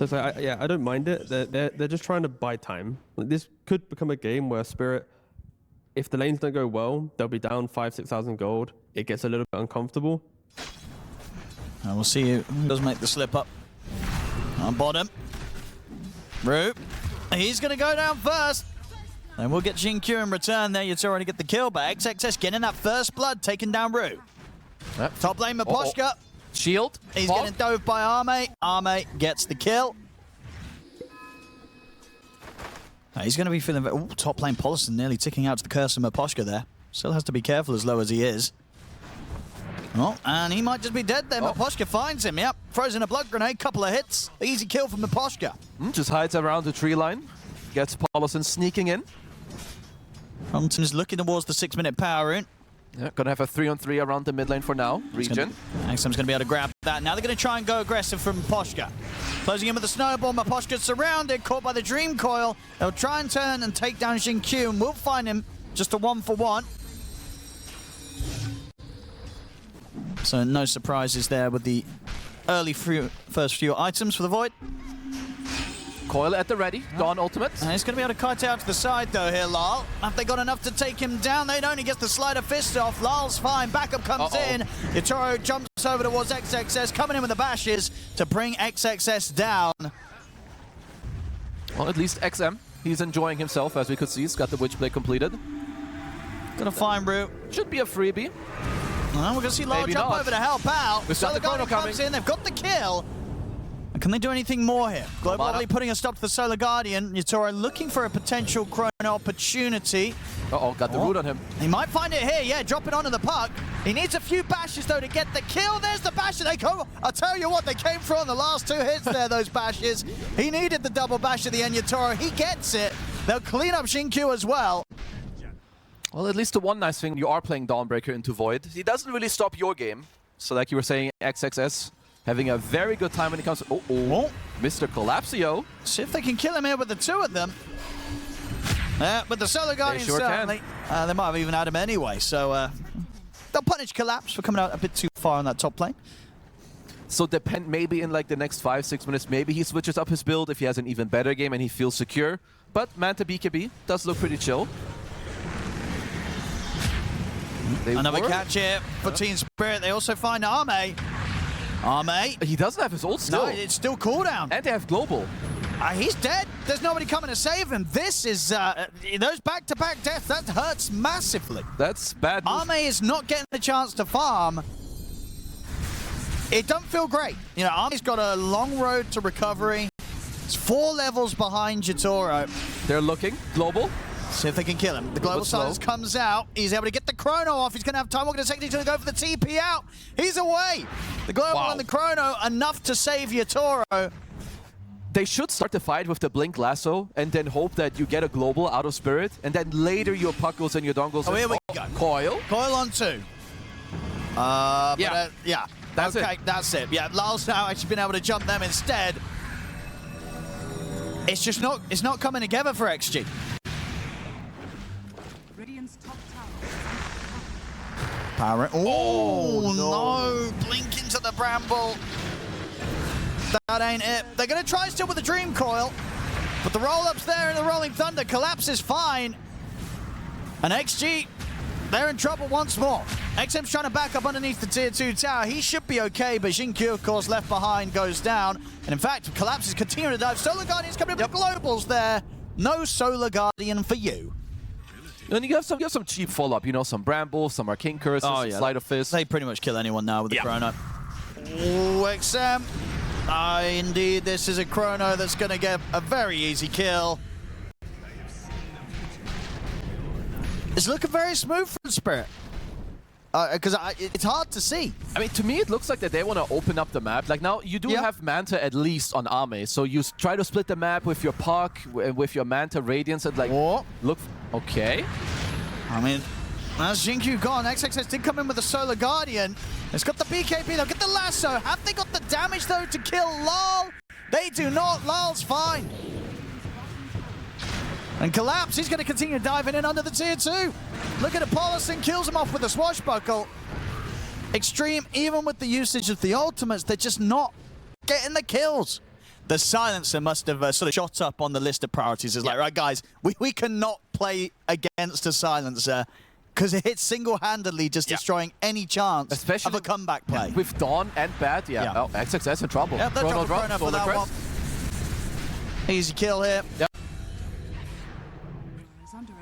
So it's like, yeah, I don't mind it. They're just trying to buy time. Like, this could become a game where Spirit, if the lanes don't go well, they'll be down 5,000-6,000 gold. It gets a little bit uncomfortable. And we'll see who does make the slip up. On bottom. Rue. He's going to go down first. And we'll get Xinkyu in return there. You'd already get the kill, but XXS getting that first blood, taking down Rue. Yep. Top lane, Maposhka. Shield. He's getting dove by Arme. Arme gets the kill. He's going to be feeling... Ooh, top lane Polison nearly ticking out to the curse of Maposhka there. Still has to be careful as low as he is. Oh, and he might just be dead there. Maposhka finds him. Yep, throws in a blood grenade. Couple of hits. Easy kill from Maposhka. Just hides around the tree line. Gets Polison sneaking in. Compton is looking towards the 6-minute power rune. Yeah, gonna have a 3-on-3 around the mid lane for now. Regen. Axum's gonna be able to grab that. Now they're gonna try and go aggressive from Maposhka. Closing in with the snowball. Maposhka's surrounded, caught by the Dream Coil. They'll try and turn and take down Xinkyu, and we'll find him just a 1-for-1. So no surprises there with the early first few items for the Void. Coil at the ready. Dawn ultimate. And he's going to be able to kite out to the side though here, Lal. Have they got enough to take him down? They don't. He gets the slider fist off. Lal's fine. Backup comes in. Yatoro jumps over towards XXS, coming in with the bashes to bring XXS down. Well, at least XM. He's enjoying himself, as we could see. He's got the Witchblade completed. Gonna find Rue. Should be a freebie. Well, we're gonna see Lal jump over to help out. Solar Guardian comes in. They've got the kill. Can they do anything more here? Globally putting a stop to the Solar Guardian. Yatoro looking for a potential chrono opportunity. Got the root on him. He might find it here, yeah, drop it onto the puck. He needs a few bashes, though, to get the kill. There's the bash, and they go. I'll tell you what, they came through on the last 2 hits there, those bashes. He needed the double bash at the end, Yatoro. He gets it. They'll clean up Xinkyu as well. Well, at least the one nice thing, you are playing Dawnbreaker into Void. He doesn't really stop your game. So like you were saying, XXS having a very good time when it comes to... Mr. Collapsio. See if they can kill him here with the 2 of them. But the Solar Guardian sure certainly. They might have even had him anyway, so they'll punish Collapse for coming out a bit too far on that top lane. So maybe in like the next 5-6 minutes, maybe he switches up his build if he has an even better game and he feels secure. But Manta BKB does look pretty chill. Another catch here for Team Spirit. They also find Arme. Arme. He doesn't have his ult still. No, it's still cooldown. And they have global. He's dead. There's nobody coming to save him. This is, those back-to-back deaths, that hurts massively. That's bad news. Arme is not getting the chance to farm. It doesn't feel great. You know, Arme's got a long road to recovery. It's 4 levels behind Yatoro. They're looking. Global. See if they can kill him. The Global Silence comes out. He's able to get the Chrono off. He's going to have time. We're going to take. He's going to go for the TP out. He's away. The Global and the Chrono, enough to save Yatoro. They should start the fight with the Blink Lasso and then hope that you get a Global out of Spirit, and then later your puck goes and your Dawn goes. Oh, here we go. Coil. Coil on 2. Yeah. That's it. That's it. Yeah, Lal's now actually been able to jump them instead. It's just not. It's not coming together for XG. Power. Oh no! Blink into the bramble. That ain't it. They're gonna try still with the Dream Coil, but the roll-ups there in the Rolling Thunder. Collapse is fine, and XG, they're in trouble once more. XM's trying to back up underneath the tier 2 tower. He should be okay, but Xinkyu, of course, left behind, goes down. And in fact, Collapse is continuing to dive. Solar Guardian's coming in with the globals there. No Solar Guardian for you. And you have some cheap follow-up, you know, some Bramble, some Arcane Curses, some Sleight of Fist. They pretty much kill anyone now with the Chrono. Oh, XM. Indeed, this is a Chrono that's going to get a very easy kill. It's looking very smooth for the Spirit. Because it's hard to see. I mean, to me, it looks like that they want to open up the map. Like now, you do have Manta at least on Arme, so you try to split the map with your Puck, with your Manta Radiance, and like, look, okay. I mean, as Xinkyu gone, XXS did come in with the Solar Guardian. It's got the BKB, they'll get the lasso. Have they got the damage, though, to kill Lal? They do not. Lal's fine. And Collapse, he's going to continue diving in under the tier 2. Look at Polison, kills him off with a swashbuckle. Xtreme, even with the usage of the ultimates, they're just not getting the kills. the silencer must have sort of shot up on the list of priorities. It's like, right, guys, we cannot play against a silencer because it's single-handedly just destroying any chance of a comeback play. With Dawn and Bad, Oh, XXS in trouble. Yeah, they're Chrono Chrono for that one. Easy kill here. Yep.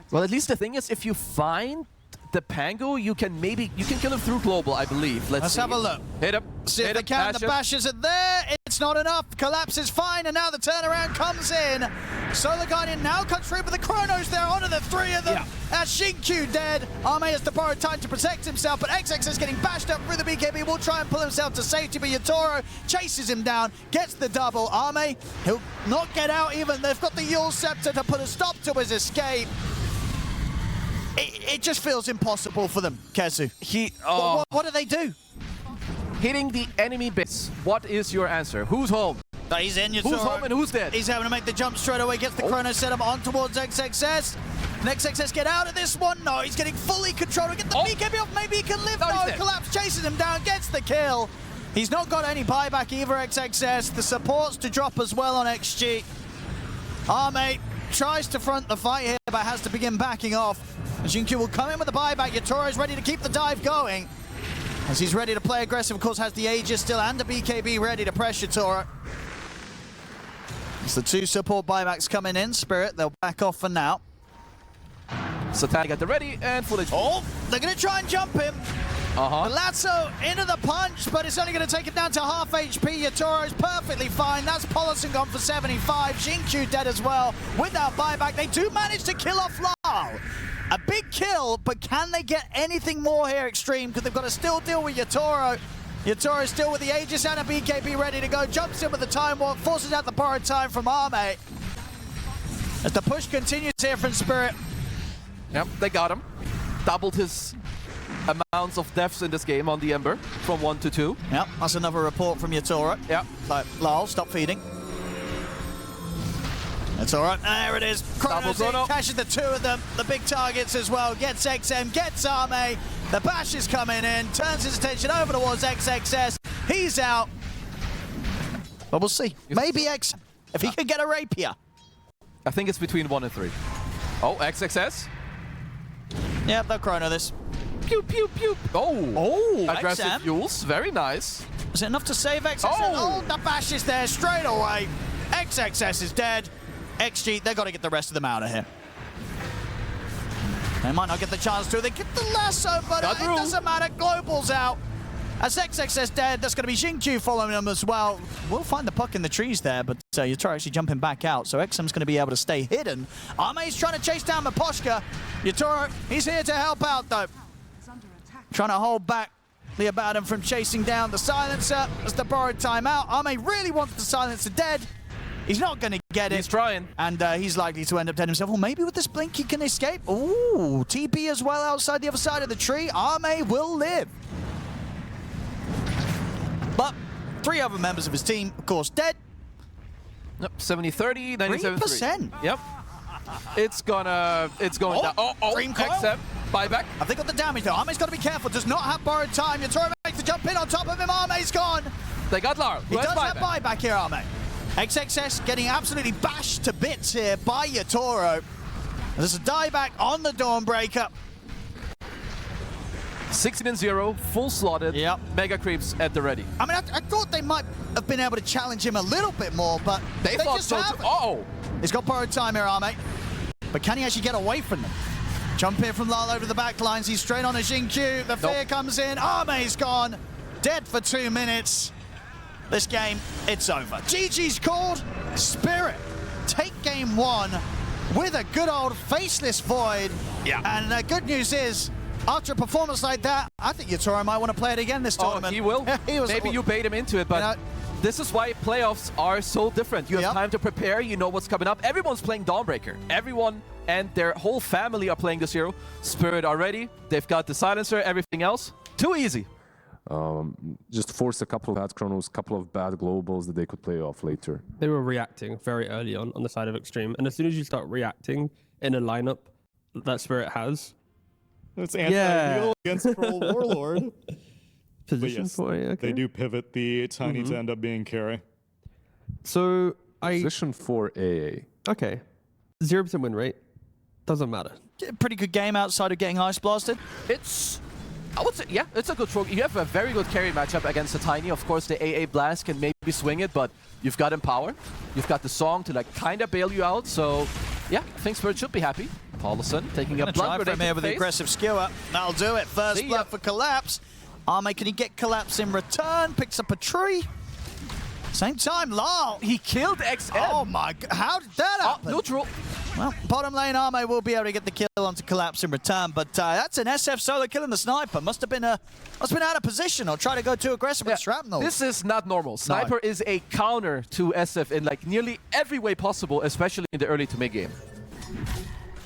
Well, at least the thing is, if you find the Pango, you can kill him through global, I believe. Let's see. Have a look. Hit him. See if they can. The bashes are there. It's not enough. Collapse is fine, and now the turnaround comes in. Solar Guardian now comes through, but the Chronos there onto the three of them. Xinkyu dead. Arme has to borrow time to protect himself, but XX is getting bashed up through the BKB. Will try and pull himself to safety, but Yatoro chases him down, gets the double. Arme, he'll not get out even. They've got the Yule Scepter to put a stop to his escape. It just feels impossible for them, Kezu. What do they do? Hitting the enemy base. What is your answer? Who's home? He's in. Who's home and who's dead? He's having to make the jump straight away. Gets the Chrono set him on towards XXS. Can XXS get out of this one? No, he's getting fully controlled. Get the BKB off. Maybe he can live. No, Collapse chases him down. Gets the kill. He's not got any buyback either, XXS. The supports to drop as well on XG. Arme tries to front the fight here, but has to begin backing off. Xinkyu will come in with the buyback. Yatoro is ready to keep the dive going. As he's ready to play aggressive, of course, has the Aegis still and the BKB ready to pressure Yatoro. It's the two support buybacks coming in. Spirit, they'll back off for now. Satanic at the ready and full HP. Oh, they're going to try and jump him. Palazzo into the punch, but it's only going to take it down to half HP. Yatoro is perfectly fine. That's Polison gone for 75. Xinkyu dead as well. Without buyback, they do manage to kill off Lal. A big kill, but can they get anything more here, Xtreme? Because they've got to still deal with Yatoro. Yatoro is still with the Aegis and a BKB ready to go. Jumps in with the time warp, forces out the borrowed time from Arme. As the push continues here from Spirit. Yep, they got him. Doubled his amounts of deaths in this game on the Ember from 1 to 2. Yep, that's another report from Yatoro. Yep, like, Lal, stop feeding. That's all right. There it is. Chrono's in, cashes the two of them. The big targets as well. Gets XM, gets Arme. The bash is coming in. Turns his attention over towards XXS. He's out. But we'll see. Maybe X, if he can get a rapier. I think it's between 1 and 3. Oh, XXS. Yep, they'll Chrono this. Pew, pew, pew. Oh, aggressive XM. Yules. Very nice. Is it enough to save XXS? Oh, the bash is there straight away. XXS is dead. XG, they've got to get the rest of them out of here. They might not get the chance to. They get the lasso, but it doesn't matter. Global's out. As XXS dead, that's going to be Xinkyu following them as well. We'll find the puck in the trees there, but Yatoro actually jumping back out, so XM's going to be able to stay hidden. Arme's trying to chase down Maposhka. Yatoro, he's here to help out, though. Trying to hold back Leobarden from chasing down the silencer as the borrowed timeout. Arme really wants the silencer dead. He's not going to get it. He's trying. And he's likely to end up dead himself. Well, maybe with this blink he can escape. Ooh, TP as well outside the other side of the tree. Arme will live. But 3 other members of his team, of course, dead. Yep, 70-30, 97-3. 3%. Yep. It's going down. Dream Coil. XM, buyback. Have they got the damage though? Arme's got to be careful. Does not have borrowed time. Yatoro makes the jump in on top of him. Arme's gone. They got Lara. He does have buyback here, Arme. XXS getting absolutely bashed to bits here by Yatoro. There's a dieback on the Dawnbreaker. 16-0, full slotted. Yep. Mega creeps at the ready. I mean, I thought they might have been able to challenge him a little bit more, but they just haven't. He's got borrowed time here, Arme. But can he actually get away from them? Jump here from Lal over the back lines. He's straight on a Xinkyu. The fear comes in. Arme's gone. Dead for 2 minutes. This game, it's over. GG's called. Spirit take game 1 with a good old faceless Void. Yeah. And the good news is, after a performance like that, I think Yatoro might want to play it again this tournament. He will. Maybe you bait him into it, but this is why playoffs are so different. You have time to prepare. You know what's coming up. Everyone's playing Dawnbreaker. Everyone and their whole family are playing this hero. Spirit are ready. They've got the silencer, everything else. Too easy. Just force a couple of bad chronos, a couple of bad globals that they could play off later. They were reacting very early on the side of Xtreme, and as soon as you start reacting in a lineup that Spirit has, it's anti-heal against Troll Warlord. Position for you, okay. They do pivot the Tiny to end up being carry. So Position 4 AA. Okay. 0% win rate. Doesn't matter. Pretty good game outside of getting ice blasted. I would say, yeah, it's a good throw. You have a very good carry matchup against the Tiny. Of course, the AA Blast can maybe swing it, but you've got Empower. You've got the Song to like kind of bail you out. So, yeah, I think Spirit should be happy. Paulison taking a blunt from here with the aggressive skewer. That'll do it. First blood for Collapse. Arme, can he get Collapse in return? Picks up a tree. Same time, Lal. He killed XM. Oh my god, how did that happen? Neutral. Well, bottom lane Arme will be able to get the kill onto Collapse in return, but that's an SF solo killing the sniper. Must have been out of position or try to go too aggressive with Shrapnel. This is not normal. Sniper is a counter to SF in like nearly every way possible, especially in the early to mid game.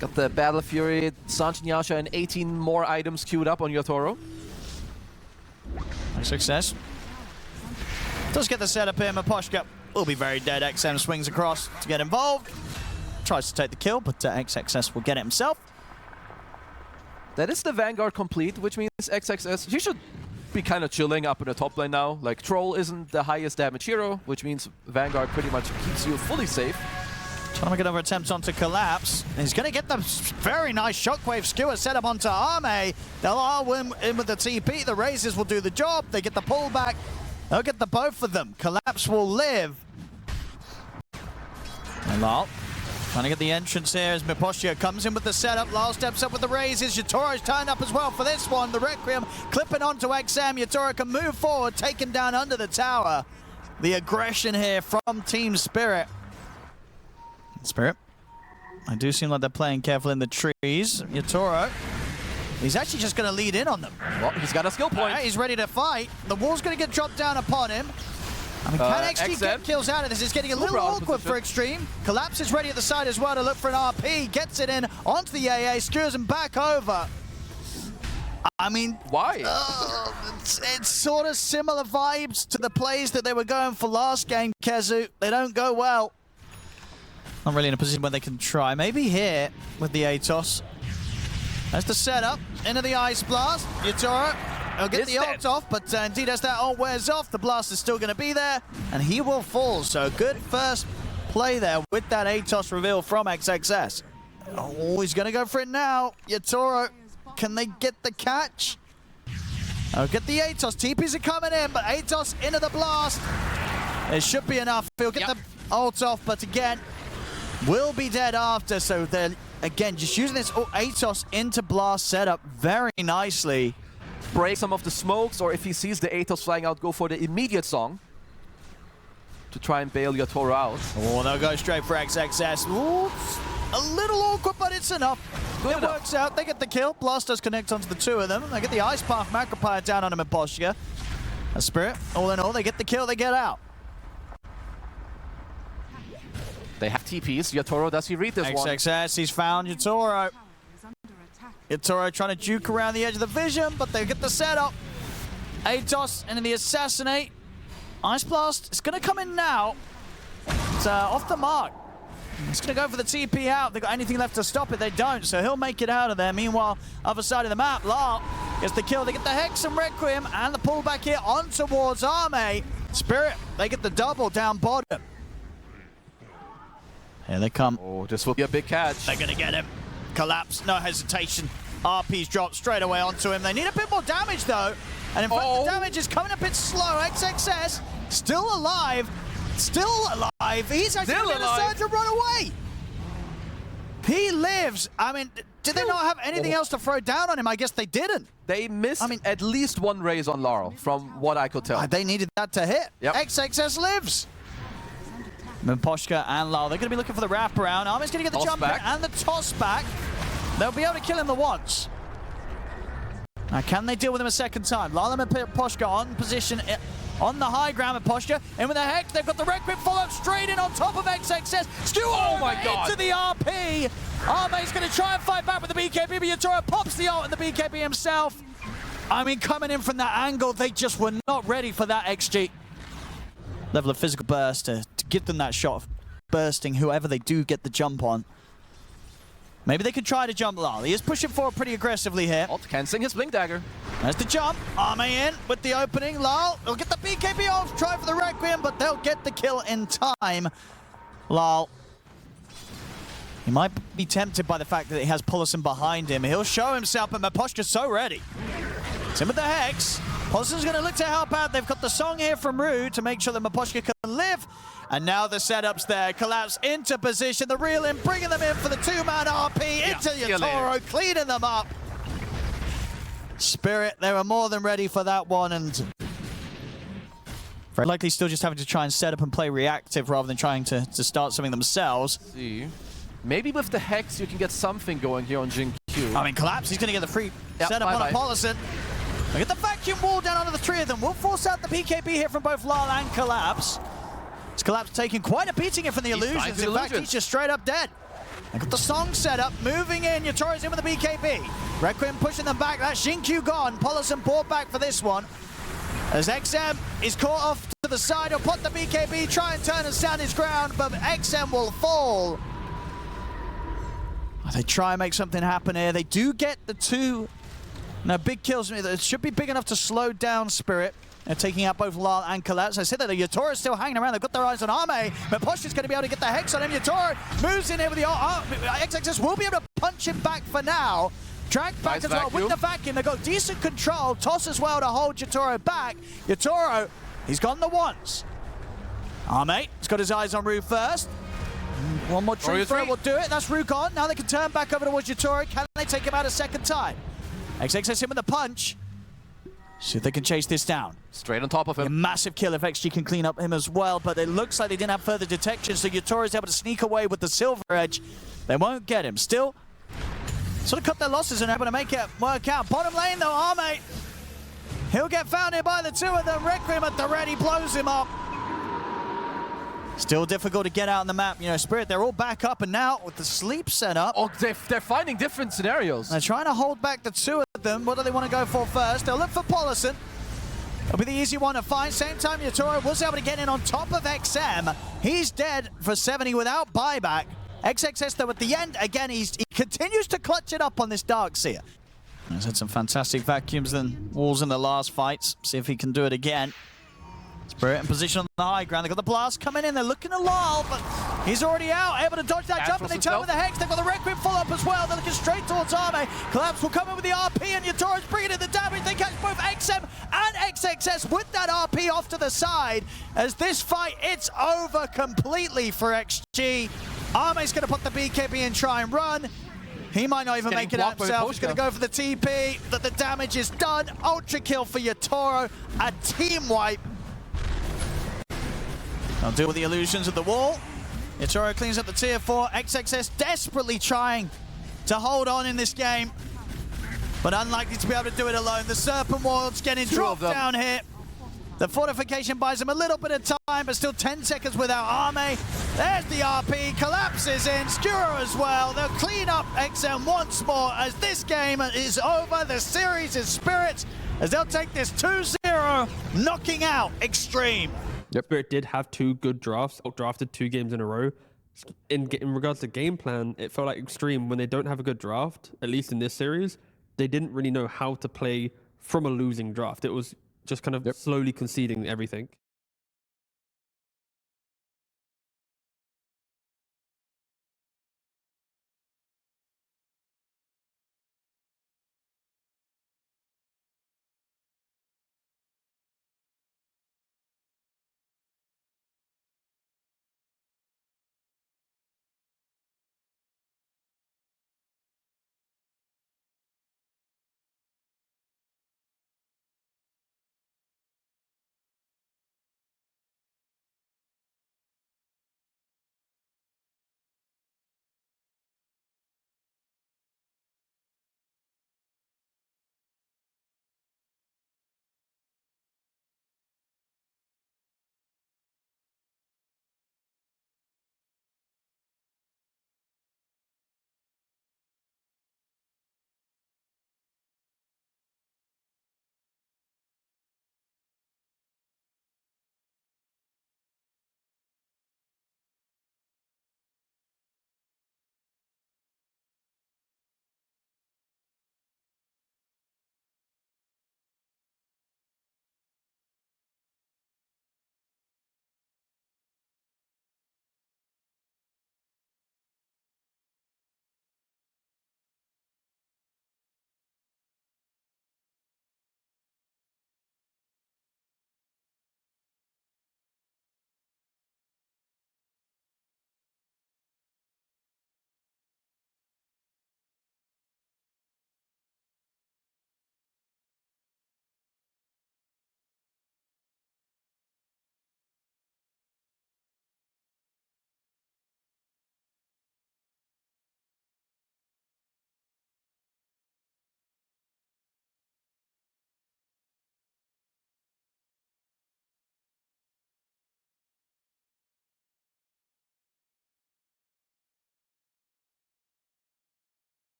Got the Battle Fury, Sanch Nyasha, and 18 more items queued up on Yatoro. Nice success. Does get the setup here. Maposhka will be very dead. XM swings across to get involved. Tries to take the kill, but XXS will get it himself. That is the Vanguard complete, which means XXS, he should be kind of chilling up in the top lane now. Like, Troll isn't the highest damage hero, which means Vanguard pretty much keeps you fully safe. Trying to make another attempt onto Collapse. He's going to get the very nice Shockwave skewer set up onto Arme. They'll all win in with the TP. The Razors will do the job. They get the pullback. They'll get the both of them. Collapse will live. And Lal trying to get the entrance here as Miposhia comes in with the setup. Lal steps up with the Razors. Yatoro's turned up as well for this one. The Requiem clipping onto XM. Yatoro can move forward, taken down under the tower. The aggression here from Team Spirit. Spirit, I do seem like they're playing careful in the trees. Yatoro, he's actually just going to lead in on them. Well, he's got a skill point. He's ready to fight. The wall's going to get dropped down upon him. I mean, can XG get kills out of this? It's getting a little awkward for Xtreme. Collapse is ready at the side as well to look for an RP. Gets it in onto the AA, skewers him back over. I mean, why? It's sort of similar vibes to the plays that they were going for last game, Kezu. They don't go well. Not really in a position where they can try. Maybe here with the Atos. That's the setup. Into the Ice Blast. Yatoro will get the ult off, but indeed as that ult wears off, the blast is still going to be there, and he will fall. So good first play there with that Atos reveal from XXS. Oh, he's going to go for it now. Yatoro, can they get the catch? Oh, get the Atos. TPs are coming in, but Atos into the blast. It should be enough. He'll get the ult off, but again, will be dead after, so they're, again, just using this Atos into blast setup very nicely. Break some of the smokes, or if he sees the Atos flying out, go for the immediate song to try and bail Yatoro out. Oh, they'll go straight for XXS. Ooh, a little awkward, but it's enough. It works out. They get the kill. Blast does connect onto the two of them. They get the Ice Path Macropire down on him in Posture. A Spirit, all in all, they get the kill, they get out. They have TPs. Yatoro, does he read this one? XXS, he's found Yatoro. Yatoro trying to juke around the edge of the vision, but they get the setup. Atos and the Assassinate. Ice Blast, it's going to come in now. It's off the mark. It's going to go for the TP out. They got anything left to stop it? They don't, so he'll make it out of there. Meanwhile, other side of the map, Lal gets the kill. They get the Hex and Requiem and the pullback here on towards Arme. Spirit, they get the double down bottom. Here they come. Oh, this will be a big catch. They're going to get him. Collapse, no hesitation. RP's dropped straight away onto him. They need a bit more damage, though. And in fact, the damage is coming a bit slow. XXS, still alive. Still alive. He's actually going to decide to run away. He lives. I mean, did they not have anything else to throw down on him? I guess they didn't. They missed at least one raise on Laurel, from what I could tell. They needed that to hit. Yep. XXS lives. Miposhka and Lal, they're going to be looking for the wraparound. Arme's going to get the jump back and the toss back. They'll be able to kill him the once. Now, can they deal with him a second time? Lal and Miposhka on position on the high ground. Miposhka in with the Hex. They've got the Red Grip follow straight in on top of XXS. Skew into the RP. Arme's going to try and fight back with the BKB, but Yatoro pops the ult and the BKB himself. I mean, coming in from that angle, they just were not ready for that XG. Level of physical burst to give them that shot of bursting whoever they do get the jump on. Maybe they could try to jump Lal. He is pushing forward pretty aggressively here. Alt cancelling his Blink Dagger. There's the jump. Arme in with the opening. Lal, they'll get the BKB off. Try for the Requiem, but they'll get the kill in time. Lal. He might be tempted by the fact that he has Pullison behind him. He'll show himself, but Maposhka's so ready. It's him with the Hex. Pullison's going to look to help out. They've got the song here from Rue to make sure that Maposhka can live. And now the setup's there. Collapse into position. The reel in, bringing them in for the two-man RP into Yatoro, cleaning them up. Spirit, they were more than ready for that one, and very likely still just having to try and set up and play reactive rather than trying to start something themselves. See. Maybe with the Hex you can get something going here on Jin Q. I mean, Collapse, he's going to get the free setup on a Pollison. Look at the vacuum wall down onto the three of them. We'll force out the PKB here from both Lal and Collapse. It's Collapse taking quite a beating here from the Illusions. In fact, he's just straight up dead. They got the song set up, moving in. Yatoro's in with the BKB. Requiem pushing them back. That's Xingqiu gone. Pollison brought back for this one. As XM is caught off to the side, he'll put the BKB, try and turn and stand his ground, but XM will fall. They try and make something happen here. They do get the two big kills. It should be big enough to slow down Spirit. They're taking out both Lal and Collapse. I said that the Yatoro's still hanging around. They've got their eyes on Arme, but Posh is going to be able to get the Hex on him. Yatoro moves in here with the XXS. Will be able to punch him back for now. Drag back as well with the vacuum. They've got decent control. Toss as well to hold Yatoro back. Yatoro, he's gone the once. Arme has got his eyes on Rue first. One more tree throw will do it. That's Rue gone. Now they can turn back over towards Yatoro. Can they take him out a second time? XXS him with the punch. See if they can chase this down. Straight on top of him. A massive kill if XG can clean up him as well, but it looks like they didn't have further detection, so Yatoro is able to sneak away with the Silver Edge. They won't get him. Still, sort of cut their losses and able to make it work out. Bottom lane though, Arme. He'll get found here by the two of them. Requiem at the ready blows him up. Still difficult to get out on the map. You know, Spirit, they're all back up, and now with the sleep set up. Oh, they're finding different scenarios. They're trying to hold back the two of them. What do they want to go for first? They'll look for Pollison. It'll be the easy one to find. Same time, Yatoro was able to get in on top of XM. He's dead for 70 without buyback. XXS, though, at the end, again, he continues to clutch it up on this Darkseer. He's had some fantastic vacuums and walls in the last fights. See if he can do it again. Spirit in position on the high ground. They've got the blast coming in. They're looking to Lal, but he's already out. Able to dodge that jump, and they turn with the Hex. They've got the Requiem full up as well. They're looking straight towards Arme. Collapse will come in with the RP, and Yatoro's bringing in the damage. They catch both XM and XXS with that RP off to the side. As this fight, it's over completely for XG. Arme's going to put the BKB and try and run. He might not even make it out himself. He's going to go for the TP. That the damage is done. Ultra kill for Yatoro. A team wipe. They'll deal with the illusions of the wall. Yatoro cleans up the tier 4. XXS desperately trying to hold on in this game, but unlikely to be able to do it alone. The Serpent Ward's getting dropped down here. The fortification buys him a little bit of time, but still 10 seconds without Arme. There's the RP. Collapses in. Skuro as well. They'll clean up XM once more as this game is over. The series is Spirit as they'll take this 2-0, knocking out Xtreme. Yep. Spirit did have two good drafts, drafted 2 games in a row. In regards to game plan, it felt like Xtreme, when they don't have a good draft, at least in this series, they didn't really know how to play from a losing draft. It was just kind of slowly conceding everything.